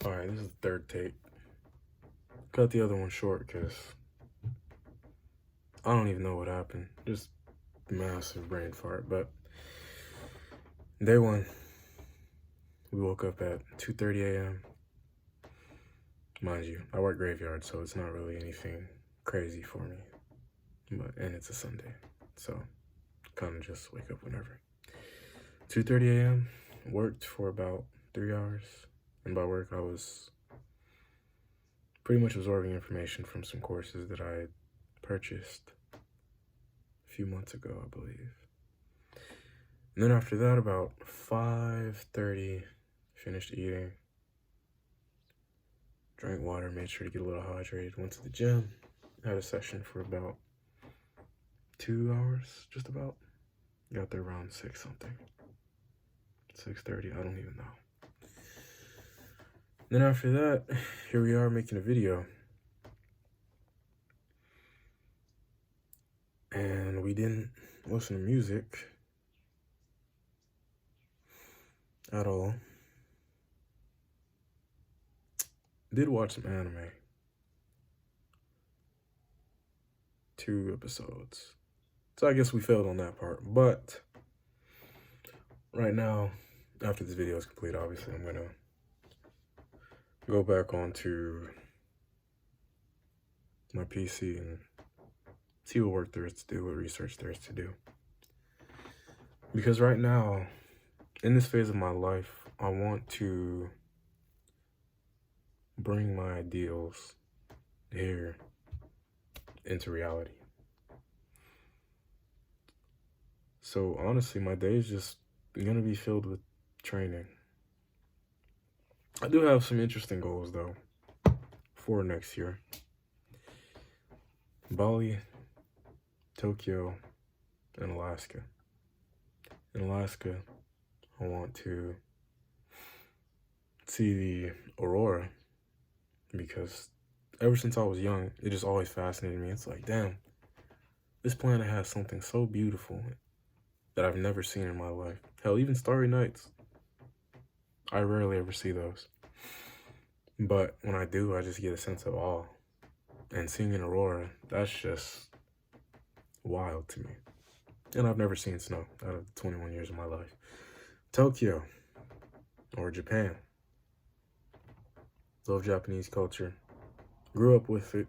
Alright, this is the third take. Cut the other one short because I don't even know what happened. Just massive brain fart. But day one, we woke up at 2:30 a.m. Mind you, I work graveyard, so it's not really anything crazy for me. And it's a Sunday, so kind of just wake up whenever. 2:30 a.m. Worked for about 3 hours, and by work I was pretty much absorbing information from some courses that I had purchased a few months ago, I believe. And then after that, about 5:30, finished eating, drank water, made sure to get a little hydrated, went to the gym, had a session for about 2 hours, just about. Got there around 6 something. 6:30, I don't even know. Then after that, here we are making a video. And we didn't listen to music at all. Did watch some anime. 2 episodes. So I guess we failed on that part. But right now, after this video is complete, obviously, I'm gonna go back onto my PC and see what work there is to do, what research there is to do. Because right now, in this phase of my life, I want to bring my ideals here into reality. So honestly, my day is just gonna be filled with training. I do have some interesting goals though for next year. Bali, Tokyo, and Alaska. In Alaska, I want to see the aurora because ever since I was young, it just always fascinated me. It's like, damn, this planet has something so beautiful that I've never seen in my life. Hell, even starry nights, I rarely ever see those. But when I do, I just get a sense of awe. And seeing an aurora, that's just wild to me. And I've never seen snow out of the 21 years of my life. Tokyo, or Japan. Love Japanese culture. Grew up with it.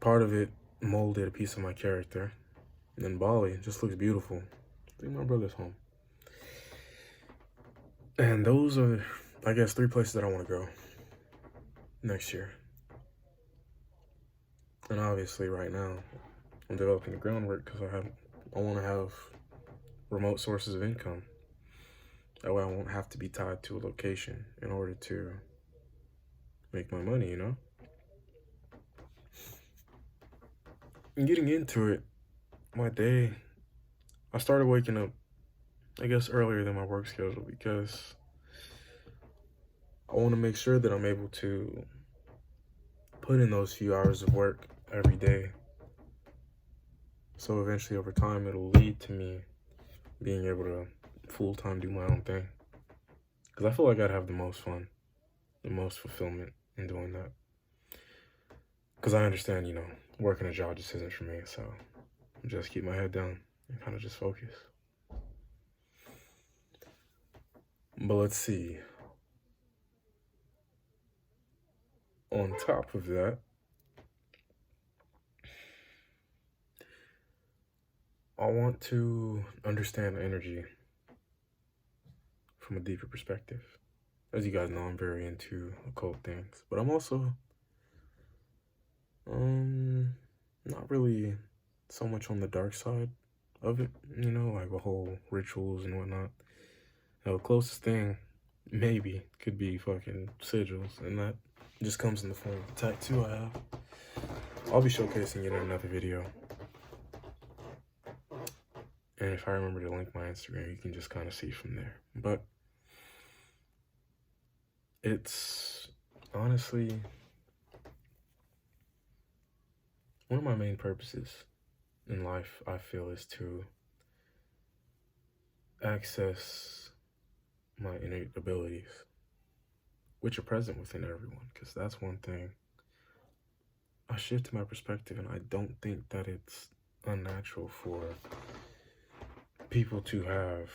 Part of it molded a piece of my character. And then Bali just looks beautiful. I think my brother's home. And those are, I guess, 3 places that I want to go next year. And obviously right now, I'm developing the groundwork because I want to have remote sources of income. That way I won't have to be tied to a location in order to make my money, you know? And getting into it, my day, I started waking up, I guess, earlier than my work schedule because I want to make sure that I'm able to put in those few hours of work every day. So eventually over time, it'll lead to me being able to full-time do my own thing. Because I feel like I'd have the most fun, the most fulfillment in doing that. Because I understand, you know, working a job just isn't for me. So just keep my head down and kind of just focus. But let's see. On top of that, I want to understand energy from a deeper perspective. As you guys know, I'm very into occult things, but I'm also not really so much on the dark side of it, you know, like the whole rituals and whatnot. The closest thing maybe could be fucking sigils, and that just comes in the form of the tattoo I have. I'll be showcasing it in another video. And if I remember to link my Instagram, you can just kind of see from there. But it's honestly one of my main purposes in life, I feel, is to access my innate abilities. which are present within everyone. Because that's one thing. I shift my perspective, and I don't think that it's unnatural for people to have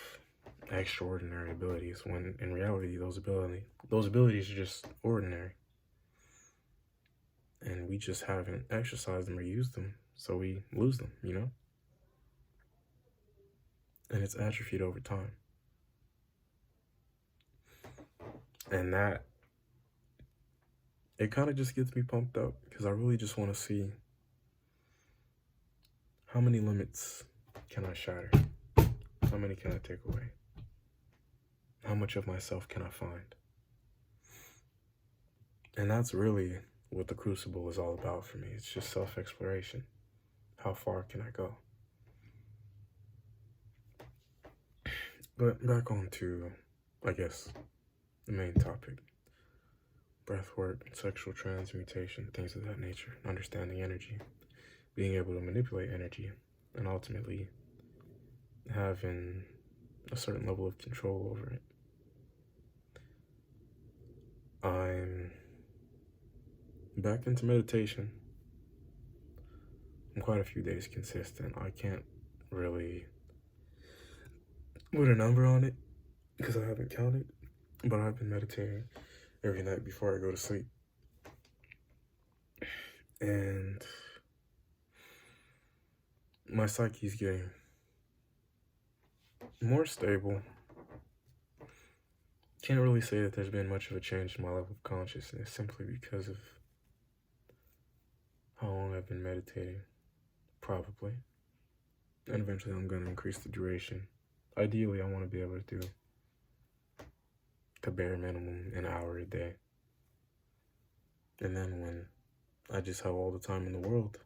extraordinary abilities when in reality those abilities are just ordinary, and we just haven't exercised them or used them, so we lose them, and it's atrophied over time. And that, it kind of just gets me pumped up, because I really just want to see how many limits can I shatter, how many can I take away, how much of myself can I find. And that's really what the Crucible is all about for me. It's just self-exploration. How far can I go? But back on to, I guess, the main topic. Breathwork, sexual transmutation, things of that nature. Understanding energy. Being able to manipulate energy. And ultimately having a certain level of control over it. I'm back into meditation. I'm quite a few days consistent. I can't really put a number on it because I haven't counted, but I've been meditating every night before I go to sleep. And my psyche's getting more stable. Can't really say that there's been much of a change in my level of consciousness simply because of how long I've been meditating, probably. And eventually I'm going to increase the duration. Ideally, I want to be able to do the bare minimum an hour a day. And then when I just have all the time in the world,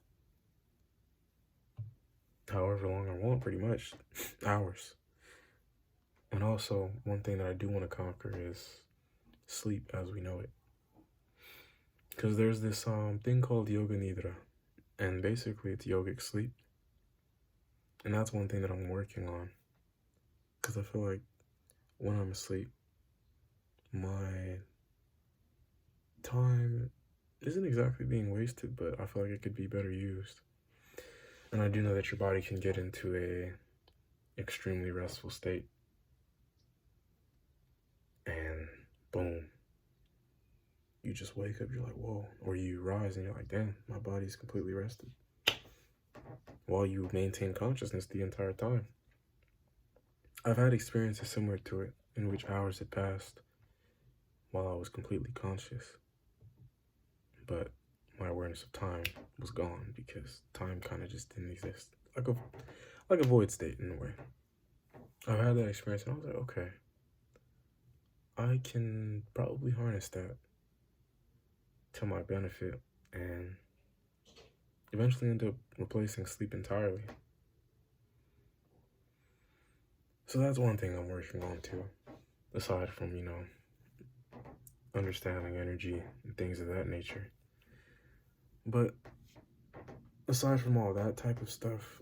however long I want, pretty much, hours. And also, one thing that I do want to conquer is sleep as we know it. Because there's this thing called yoga nidra, and basically it's yogic sleep. And that's one thing that I'm working on. Because I feel like when I'm asleep, my time isn't exactly being wasted, but I feel like it could be better used. And I do know that your body can get into a extremely restful state. And boom, you just wake up, you're like, whoa. Or you rise and you're like, damn, my body's completely rested. While you maintain consciousness the entire time. I've had experiences similar to it, in which hours had passed while I was completely conscious. But my awareness of time was gone because time kind of just didn't exist. Like a void state in a way. I've had that experience and I was like, okay, I can probably harness that to my benefit and eventually end up replacing sleep entirely. So that's one thing I'm working on too, aside from, understanding energy and things of that nature. But aside from all that type of stuff,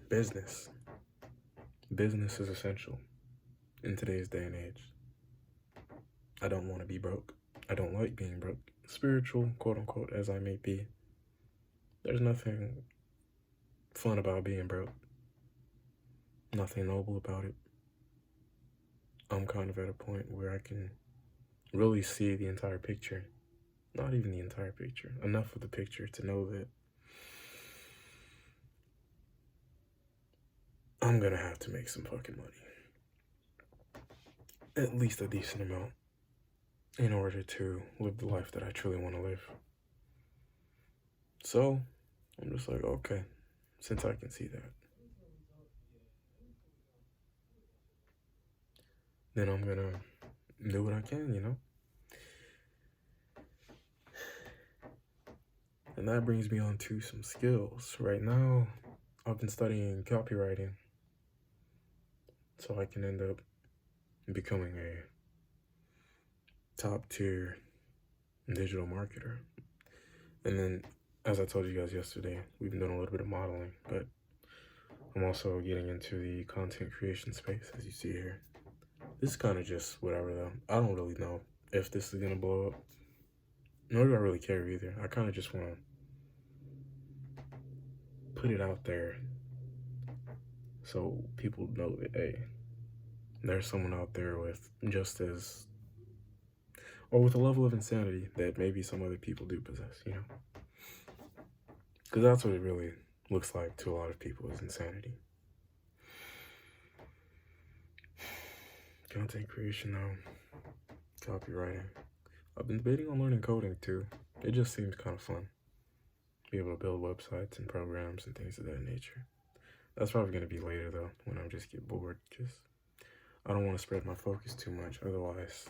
business is essential in today's day and age. I don't want to be broke. I don't like being broke. Spiritual, quote unquote, as I may be, there's nothing fun about being broke. Nothing noble about it. I'm kind of at a point where I can really see the entire picture. Not even the entire picture. Enough of the picture to know that I'm gonna have to make some fucking money. At least a decent amount. In order to live the life that I truly want to live. So, I'm just like, okay, since I can see that, then I'm gonna do what I can, And that brings me on to some skills. Right now, I've been studying copywriting, so I can end up becoming a top tier digital marketer. And then, as I told you guys yesterday, we've been doing a little bit of modeling, but I'm also getting into the content creation space, as you see here. This is kind of just whatever, though. I don't really know if this is gonna blow up. Nor do I really care either. I kind of just want to put it out there so people know that, hey, there's someone out there with just as, or with a level of insanity that maybe some other people do possess, you know? Because that's what it really looks like to a lot of people, is insanity. Content creation, though. Copywriting. I've been debating on learning coding, too. It just seems kind of fun. Be able to build websites and programs and things of that nature. That's probably going to be later, though, when I just get bored, because I don't want to spread my focus too much. Otherwise,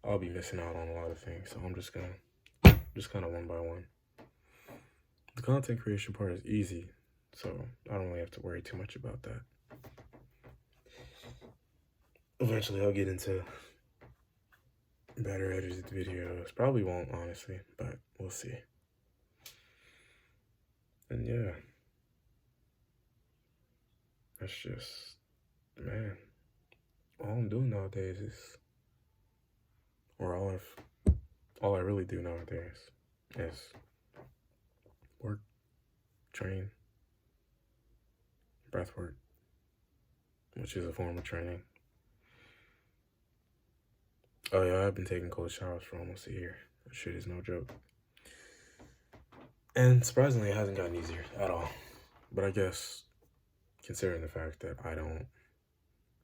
I'll be missing out on a lot of things. So I'm just kind of one by one. The content creation part is easy, so I don't really have to worry too much about that. Eventually, I'll get into better edited videos. Probably won't, honestly, but we'll see. And yeah, that's just, man, all I'm doing nowadays is, or all I really do nowadays is work, train, breath work, which is a form of training. Oh yeah, I've been taking cold showers for almost a year. That shit is no joke. And surprisingly, it hasn't gotten easier at all. But I guess, considering the fact that I don't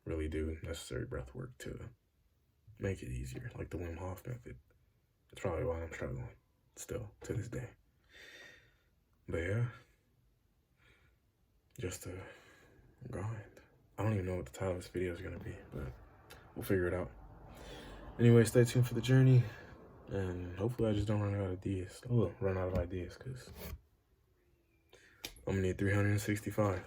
really do necessary breath work to make it easier, like the Wim Hof method, that's probably why I'm struggling still to this day. But yeah, just a grind. I don't even know what the title of this video is going to be, but we'll figure it out. Anyway, stay tuned for the journey, and hopefully I just don't run out of ideas. Because I'm going to need 365.